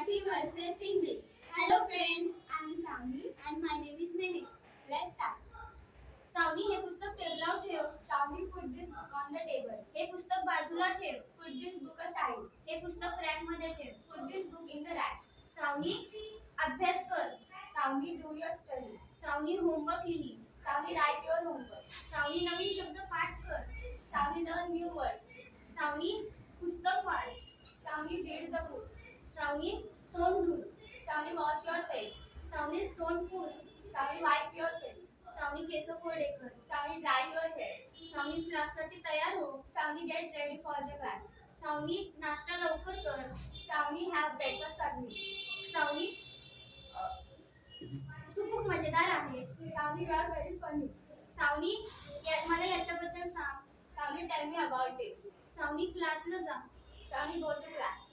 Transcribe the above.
Happy versus English. Hello friends, I am Sauni and my name is Mehek. Let's start. Savani हे पुस्तक टेबलावर ठेव. Sauni, put this book on the table. हे पुस्तक बाजूला ठेव. Put this book aside. हे पुस्तक रॅक मध्ये ठेव. Put this book in the rack. Savani अभ्यास कर. Sauni, do your study. Sauni homework लिही. Sauni, write your homework. Sauni नवीन शब्द पाठ कर. Sauni, learn new words. Savani पुस्तक वाच. Sauni, read the book. Savani तोंड धु. Sauni, wash your face. Savani तोंड पुस. Sauni, wipe your face. Savani केस कोरडे कर. Sauni, dry your hair. Savani क्लाससाठी तयार हो. Sauni, get ready for the class. Savani नाश्ता लवकर कर. Sauni, have breakfast early. Savani तू खूप मजेदार आहेस. Sauni, you are very funny. Savani मला याच्याबद्दल सांग. Sauni, tell me about this. Savani क्लासला जा. Sauni, go to class.